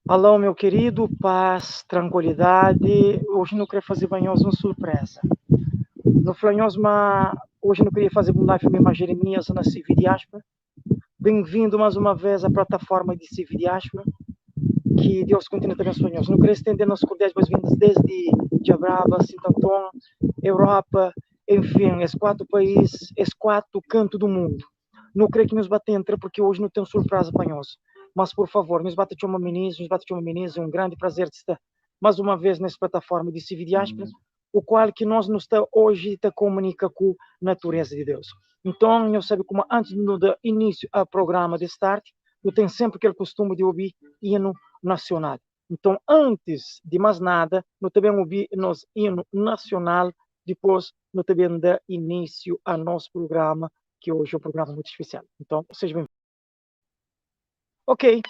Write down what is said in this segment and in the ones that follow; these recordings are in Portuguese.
Alô, meu querido, paz, tranquilidade. Hoje não queria fazer banhoso uma surpresa. No Flanhoso, hoje não queria fazer um live mesmo a Jeremias na CV Diaspora. Bem-vindo mais uma vez à plataforma de CV Diaspora. Que Deus continue a abençoar. Não queria estender nossas cordiais boas-vindas desde Diabraba, Santo Antônio, Europa, enfim, esses 4 países, esses 4 cantos do mundo. Não creio que nos bate entra, porque hoje não tem surpresa para nós. Mas, por favor, nos bate uma menina, é um grande prazer de estar mais uma vez nessa plataforma de CV Diaspora, o qual que nós nos está hoje está comunica com a natureza de Deus. Então, eu sei como antes de dar início ao programa de start, eu tenho sempre aquele costume de ouvir hino nacional. Então, antes de mais nada, nós também ouvir nosso hino nacional, depois nós também dar início ao nosso programa, que hoje é um programa muito especial. Então, seja bem-vindo. Ok,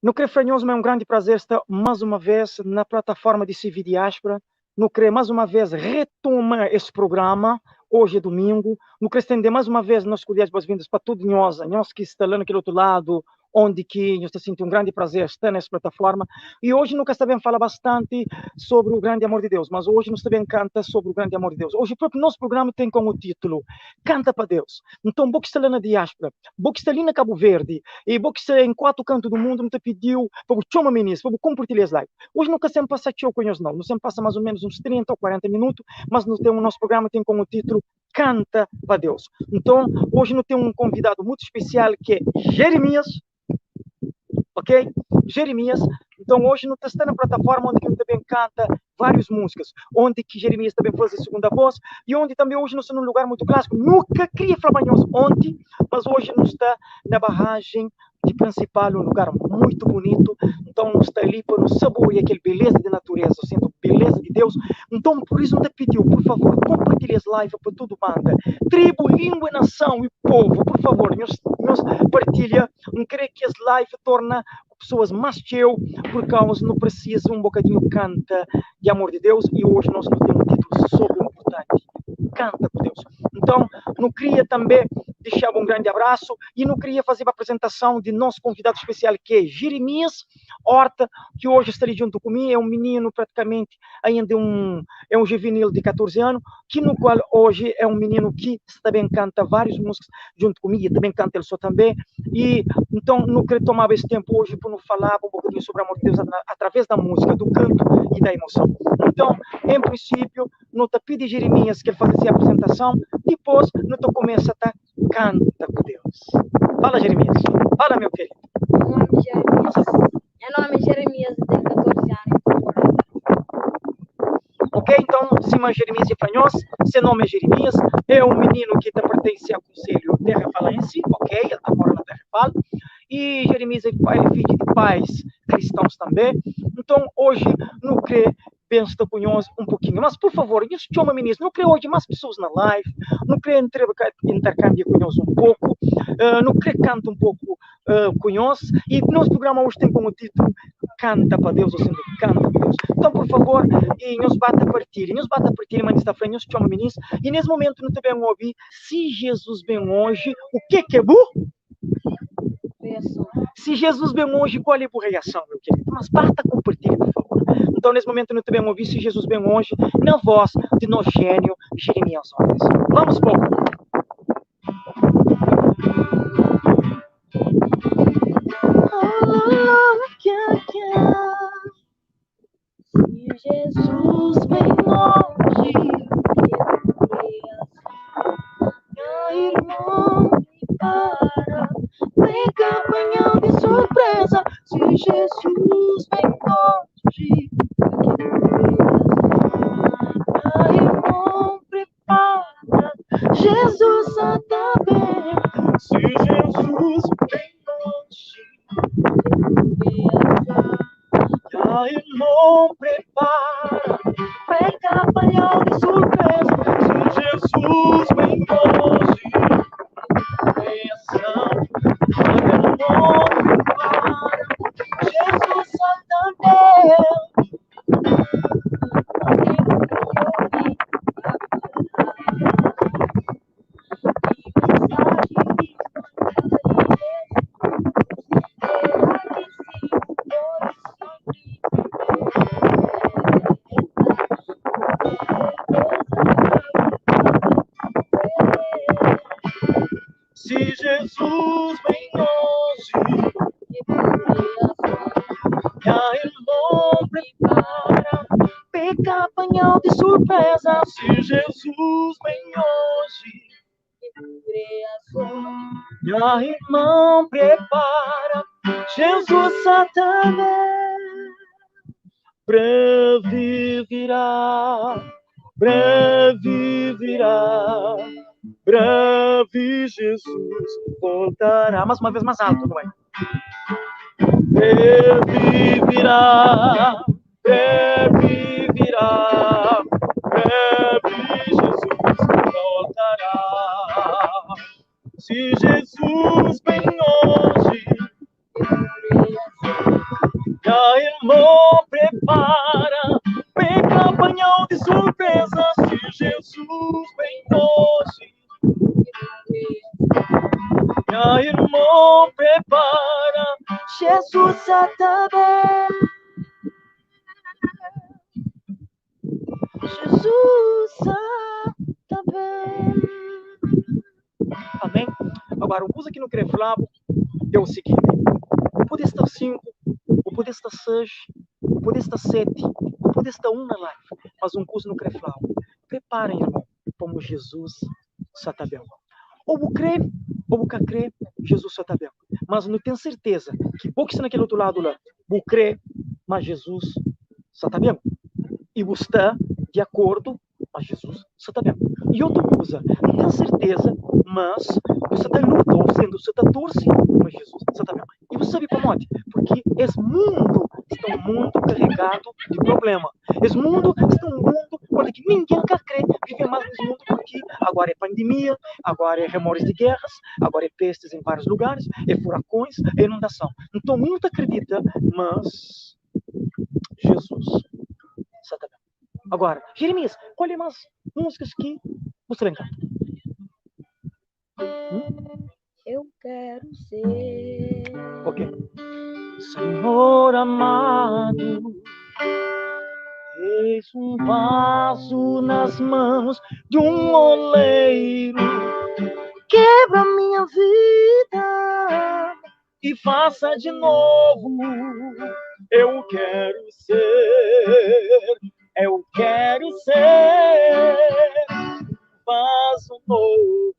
no CRE Franhoso é um grande prazer estar mais uma vez na plataforma de CV Diaspora. No CRE, mais uma vez, retoma esse programa. Hoje é domingo. No CRE, estender mais uma vez nossas cordiais boas-vindas para todos nós que estão lá naquele outro lado, onde que nós está sentindo um grande prazer estar nessa plataforma. E hoje nós também fala bastante sobre o grande amor de Deus, mas hoje nós também canta sobre o grande amor de Deus. Hoje o próprio nosso programa tem como título Canta para Deus. Então, você está lá na diáspora, você está ali na Cabo Verde, e você em 4 cantos do mundo não te pediu para você chamar ministro, para compartilhar as lives. Hoje nunca sempre passa show com nós, não. Nós sempre passa mais ou menos uns 30 ou 40 minutos, mas o nosso programa tem como título Canta para Deus. Então, hoje nós temos um convidado muito especial que é Jeremias, ok? Jeremias. Então, hoje não está na plataforma onde ele também canta várias músicas, onde que Jeremias também faz a segunda voz, e onde também hoje nós estamos num lugar muito clássico. Nunca queria falar ontem, mas hoje nós está na barragem de Principal, um lugar muito bonito. Então, nós está ali para nos saborear aquela beleza da natureza, sendo beleza de Deus. Então, por isso, te pediu, por favor, compartilhe as lives para todo mundo. Tribo, língua, nação e povo, por favor, nos partilha. Não querer que as lives tornem pessoas mais chill, por causa não precisa um bocadinho canta de amor de Deus, e hoje nós não temos um título sobre o importante, canta por Deus. Então, não queria também deixar um grande abraço, e não queria fazer a apresentação de nosso convidado especial, que é Jeremias Horta, que hoje está ali junto comigo, é um menino praticamente, ainda é um juvenil de 14 anos, que no qual hoje é um menino que também canta várias músicas junto comigo, e também canta ele só também, e então não queria tomar esse tempo hoje para não falar um pouquinho sobre o amor de Deus através da música, do canto e da emoção. Então, em princípio, não te pede Jeremias que ele faça a apresentação, depois não te começa a canta com Deus. Fala, Jeremias. Fala, meu querido. Meu nome é Jeremias, tenho 14 anos. Ok, então, Simão Jeremias e Fanhos, seu nome é Jeremias, é um menino que pertence ao Conselho Terra Falense, ok, ele está morando na Terra Fala, e Jeremias é filho de pais cristãos também. Então, hoje, não quero penso com nós um pouquinho, mas por favor, isso chama ministro, não quero hoje mais pessoas na live, não quero intercâmbio com nós um pouco, não quero cantar um pouco com nós, e nosso programa hoje tem como título Canta para Deus, ou seja, canta para Deus. Então, por favor, e nos bata a partir, mas está frente, nos chama ministro, e nesse momento não te bem ouvir, se Jesus vem hoje, o que é bom? Se Jesus vem hoje, qual é a reação, meu querido? Mas basta compartilhar, por favor. Então, nesse momento, não te bem ouvir, se Jesus vem hoje, na voz de nosso gênio, Jeremias Horta. Vamos, povo. Se Jesus vem hoje, irmão, para, vem campanhão de surpresa. Se Jesus vem hoje, irmão, prepara, Jesus está bem. Se Jesus vem hoje, irmão, prepara, vem campanhão de surpresa. Se Jesus vem hoje, Jesus Santander. Já, irmão, prepara, Jesus também breve virá, breve virá, breve Jesus voltará. Mais uma vez mais alto, não é? Breve virá, breve virá, breve Jesus voltará. Se Jesus vem hoje, já, irmão, prepara, vem campanhão de surpresa. Se Jesus vem hoje, já, irmão, prepara, Jesus também. Jesus também. Amém? Agora, o coisa que não quer falar é o seguinte: o poder estar 5, o poder estar 6, o poder estar 7, o poder estar 1 na live, mas um curso não quer falar. Preparem, irmão, como Jesus está bem. Ou o crê, ou o que crê, Jesus está bem. Mas não tenho certeza que pouco está naquele outro lado lá. O crê, mas Jesus está bem. E você está de acordo, mas Jesus está bem. E outra coisa, não tenho certeza, mas você está torcendo, você está torcendo, mas Jesus está bem. E você sabe como é? Porque esse mundo está um mundo carregado de problema. Esse mundo está um mundo onde que ninguém quer crer viver mais nesse mundo, porque agora é pandemia, agora é remores de guerras, agora é pestes em vários lugares, é furacões, é inundação. Então, muito acredita, mas Jesus está bem. Agora, Jeremias, olha mais músicas que você vai cantar. Eu quero ser. Ok. Senhor amado, eis um vaso nas mãos de um oleiro. Quebra minha vida e faça de novo. Eu quero ser vaso novo.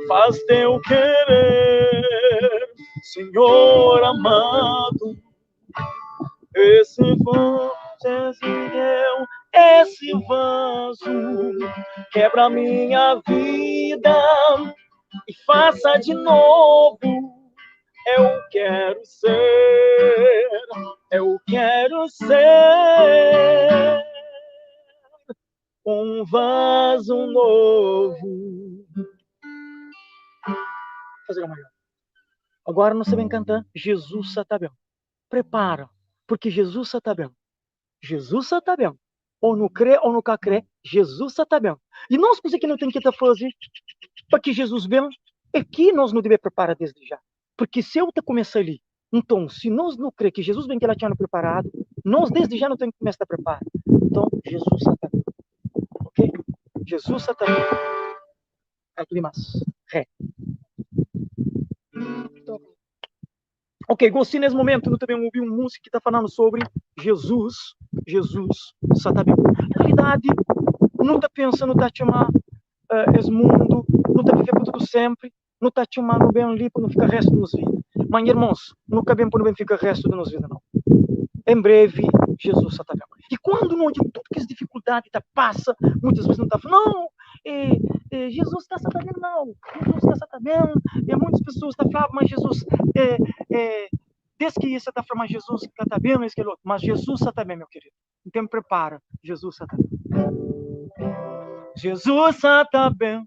Faz teu querer, Senhor amado. Esse vaso quebra minha vida e faça de novo. Eu quero ser um vaso novo. Fazer uma. Agora não sabem cantar. Jesus está bem. Prepara, porque Jesus está bem. Jesus está bem. Ou não crê ou não quer crer, Jesus está bem. E nós coisas que não tem que fazer para que Jesus venha, é que nós não devemos preparar desde já. Porque se eu começar ali, então, se nós não crê que Jesus vem que ela tinha preparado, nós desde já não temos que começar a preparar. Então, Jesus está bem. Ok? Jesus está bem. Aqui mais. Ré. Ok, gostei nesse momento, eu também ouvi um músico que está falando sobre Jesus está bem. Na realidade, não está pensando, está chamando esse mundo, não está vivendo tudo sempre, não está chamando bem ali para não ficar resto de nos vida. Mas, irmãos, nunca bem para não ficar resto de nos vida, não. Em breve, Jesus está bem. E quando não tem tudo que as dificuldades passa, muitas vezes não está falando, não, Jesus está bem, não. Jesus está bem. E muitas pessoas estão falando, mas Jesus, desde que isso está falando, mas Jesus está bem, mas Jesus está bem, meu querido. Então, prepara, Jesus está bem. Jesus está bem.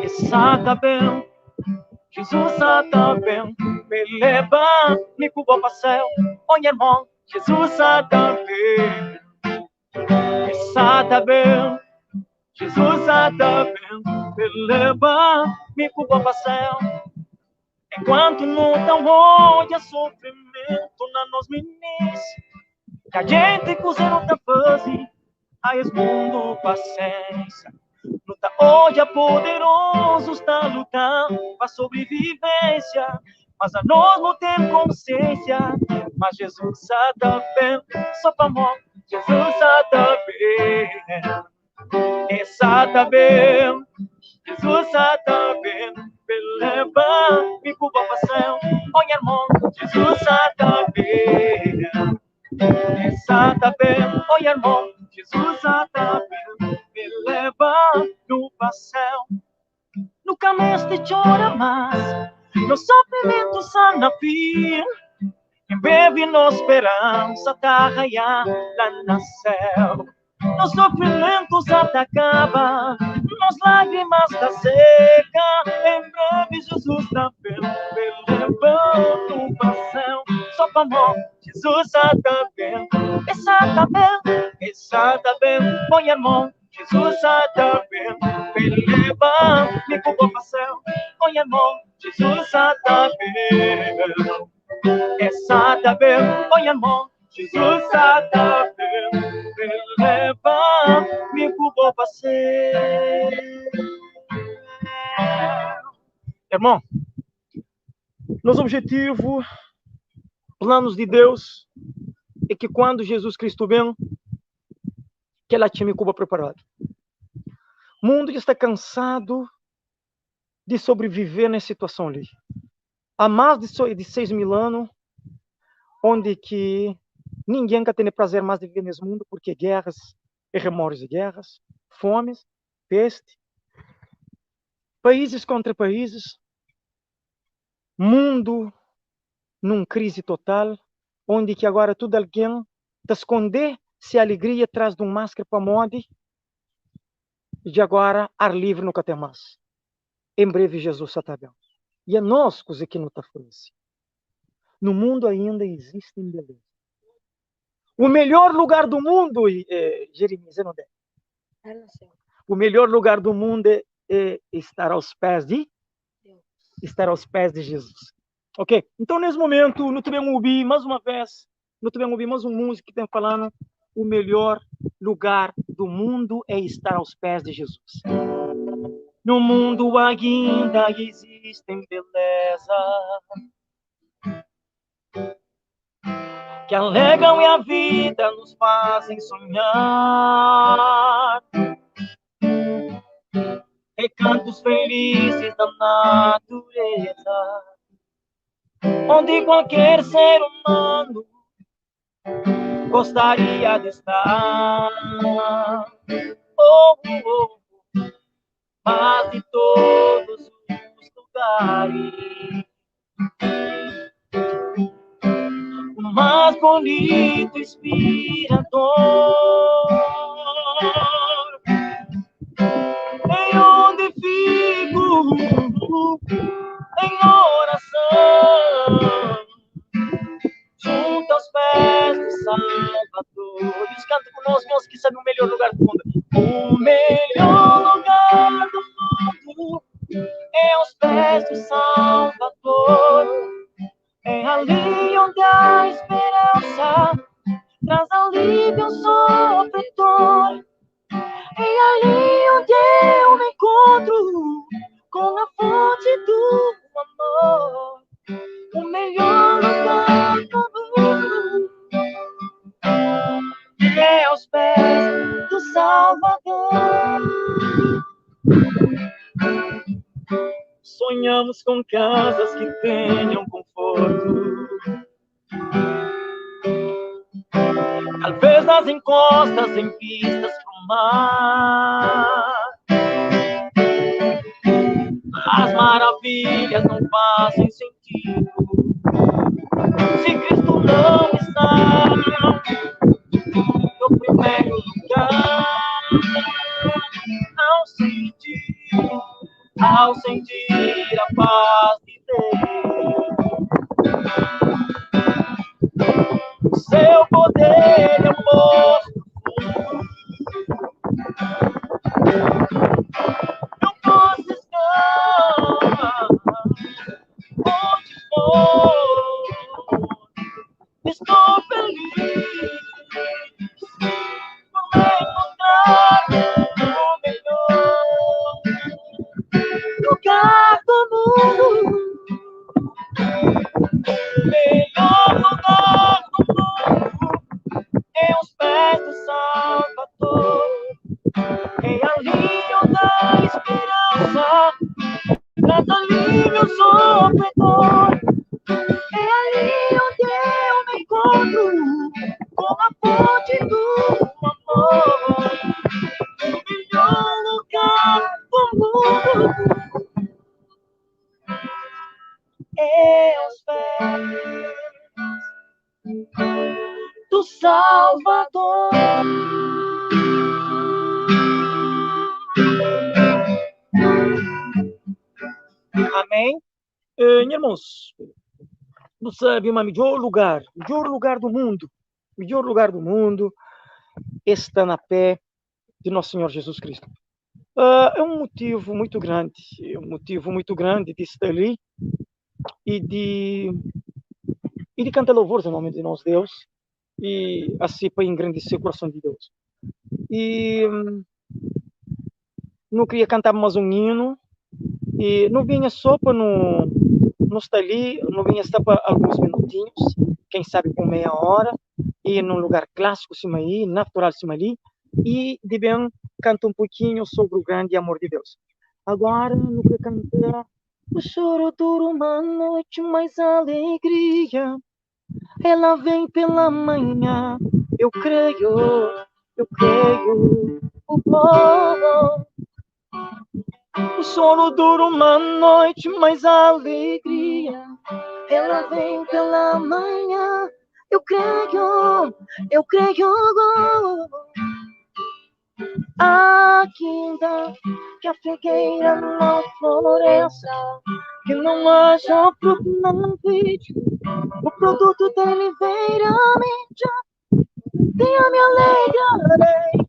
Está bem. Jesus está bem. Me leva, me cuba para o céu. Olha, irmão, Jesus está bem. Está bem. Jesus está bem. Me leva, me cuba para o céu. Enquanto não tão olha sofrimento na nos meninos, que a gente coisa não tá fazendo, a esse mundo paciência. Não tá olha poderoso, está lutando para sobrevivência, mas a nós não tem consciência. Mas Jesus está bem, só para amor, Jesus está bem, está bem, Jesus está bem. leva-me para o céu. Olha, irmão, Jesus está bem. Está bem, olha, irmão, Jesus está bem. Me leva no céu. Nunca mais te chora mais. No sofrimento sana fim. Em breve nossa esperança está raiar lá no céu. Nos sofrimentos acaba, nos lágrimas da seca. Em breve Jesus está levando para o céu. Só para amor, Jesus está bem. Está bem, põe a mão. Jesus está bem. Leva-me para o céu. Põe a mão, Jesus está bem. Está bem, põe a mão. Jesus está bem. Leva-me para o céu. Irmão, nos objetivos, planos de Deus, é que quando Jesus Cristo vem, que ela tinha Cuba preparado. O mundo está cansado de sobreviver nessa situação ali. Há mais de 6.000 anos, onde que ninguém quer ter prazer mais de viver nesse mundo, porque guerras e remorsos de guerras, fomes, peste, países contra países, mundo num crise total, onde que agora tudo alguém está esconder se alegria atrás de um máscara para mode, e de agora ar livre no tem mais. Em breve Jesus está bem. E é nós que não está feliz. No mundo ainda existem beleza. O melhor lugar do mundo, Jeremias, não é? O melhor lugar do mundo é estar aos pés de Deus. Estar aos pés de Jesus. Ok? Então, nesse momento, nós também ouvir mais uma vez, nós também ouvir mais um músico que está falando o melhor lugar do mundo é estar aos pés de Jesus. No mundo ainda existem beleza que alegram e a vida nos fazem sonhar. Recantos felizes da natureza, onde qualquer ser humano gostaria de estar. Oh, oh, oh. Mas de todos os lugares, o mais bonito inspirador, em onde fico em oração, junto aos pés do Salvador. E os cantam conosco, nós que sabem o melhor lugar do mundo. O melhor lugar do mundo é aos pés do Salvador. É ali onde há esperança, traz alívio ao sofredor. É ali onde eu me encontro com a fonte do amor. O melhor lugar do mundo é aos pés do Salvador. Sonhamos com casas que tenham conforto, talvez nas encostas em vistas pro mar. As maravilhas não fazem sentido se Cristo não está no primeiro lugar. Ao sentir a paz de Deus, seu poder e amor, eu posso estar onde for. Estou feliz por me encontrar no melhor lugar do mundo. O melhor lugar do mundo é aos pés do Salvador. É ali onde há esperança, traz alívio amor. É ali onde eu me encontro com a fonte do amor. O melhor lugar do mundo é aos pés do Salvador. Amém? Irmãos, não sabe, o melhor lugar do mundo está na pé de nosso Senhor Jesus Cristo. É um motivo muito grande de estar ali e de cantar louvores em nome de nosso Deus e assim para engrandecer o coração de Deus. E não queria cantar mais um hino e não vinha só para não estar ali, não vinha só para alguns minutinhos, quem sabe por meia hora, e num lugar clássico cima aí, natural cima ali, e de bem cantar um pouquinho sobre o grande amor de Deus. Agora não quero cantar o choro dura uma noite, mas a alegria ela vem pela manhã. Eu creio, o sono dura uma noite, mas a alegria ela vem pela manhã. Eu creio. Ainda que a figueira não floresça, que não haja fruto na vide, o produto da oliveira mídia, todavia me alegrarei,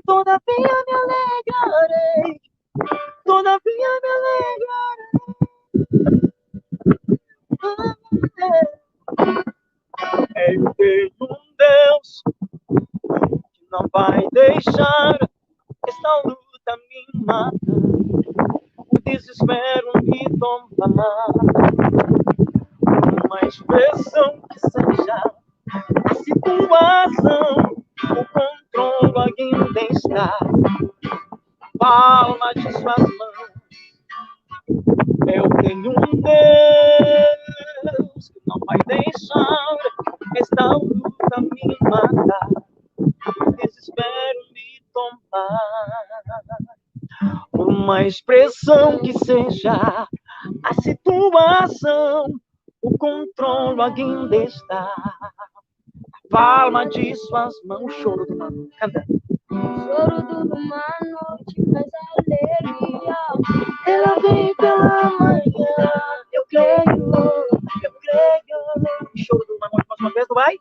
todavia me alegrarei. Eu tenho um Deus que não vai deixar esta luta me matar, o desespero me tomar. Uma expressão que seja a situação, o controle ainda está, palma de suas mãos. Eu tenho um Deus que não vai deixar esta luta me matar, o desespero me tomar. Por uma expressão que seja a situação, o controle ainda está, palma de suas mãos. Choro de uma noite, canta. Choro dura uma noite, mas a alegria Ela vem pela manhã. Eu creio. Choro de uma noite, mais uma vez, não vai?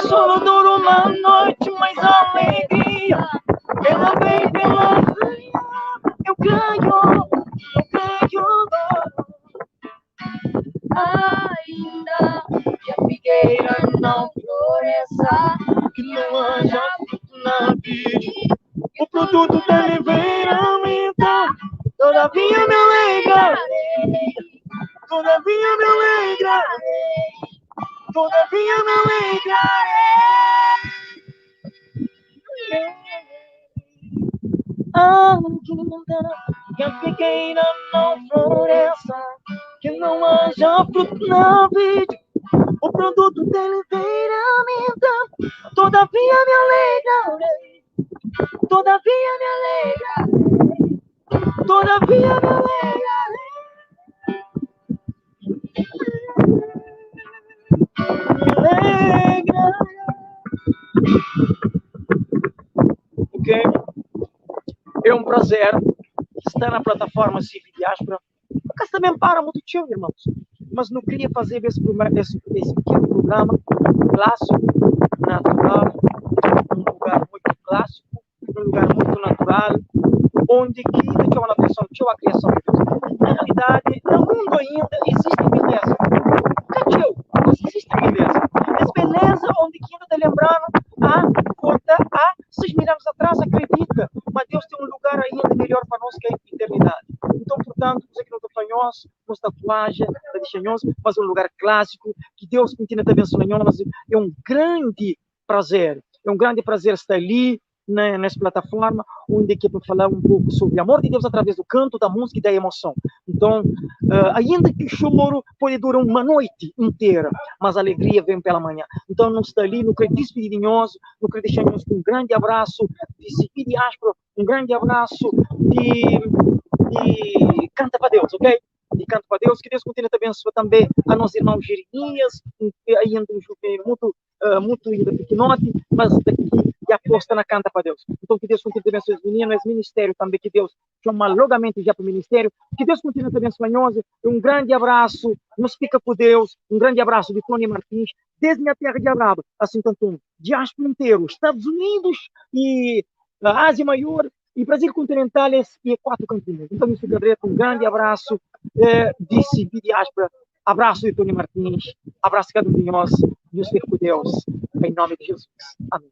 Choro dura uma noite, mas a alegria ela vem pela manhã. Eu creio. ainda que a figueira não floresça, Que não haja fruto na vida, o produto da oliveira aumenta. Todavia me alegrarei, todavia me alegrarei, todavia me alegrarei. Ainda que a figueira não floresça, que não haja fruto na vida, o produto da oliveira aumenta. Todavia me alegrarei, todavia me alegrarei, todavia me alegrarei. Me alegrarei. Ok? É um prazer estar na plataforma Civi Diáspora. Mas também para muito tio, irmãos. Mas não queria fazer esse pequeno programa clássico, natural, um lugar muito clássico, um lugar muito natural, onde que deixa uma atenção, deixa a criação de Deus. Na realidade, no mundo ainda existe beleza. Tio, mas existe beleza. Essa beleza onde que ainda está lembrando há 6.000 anos atrás, acredita, mas Deus tem um lugar ainda melhor para nós que é a eternidade. Então, portanto, você que não está fanhoso, não está tatuagem, está deixanhoso, mas é um lugar clássico, que Deus continua te abençoando, é um grande prazer estar ali nessa plataforma, onde aqui para falar um pouco sobre o amor de Deus através do canto, da música e da emoção. Então, ainda que o choro pode durar uma noite inteira, mas a alegria vem pela manhã. Então, não está ali, não quero despedir não quero deixar com um grande abraço de diáspora, um grande abraço de canta para Deus, ok? De canto para Deus, que Deus continue a abençoar também a nossos irmãos Jeremias, ainda um jovem muito ainda pequenote, mas daqui e aposta na canta para Deus. Então, que Deus continue a abençoar os meninos, esse ministério também, que Deus chama logamente já para o ministério, que Deus continue a abençoar nós. Um grande abraço, nos fica com Deus, um grande abraço de Tony Martins, desde minha terra de Abraba, assim tanto diáspora inteiro, Estados Unidos e a Ásia Maior, e Brasil continental e 4 continentes. Então, isso fica um grande abraço de diáspora, abraço de Tony Martins, abraço de cada um de nós, Deus fica com Deus, em nome de Jesus. Amém.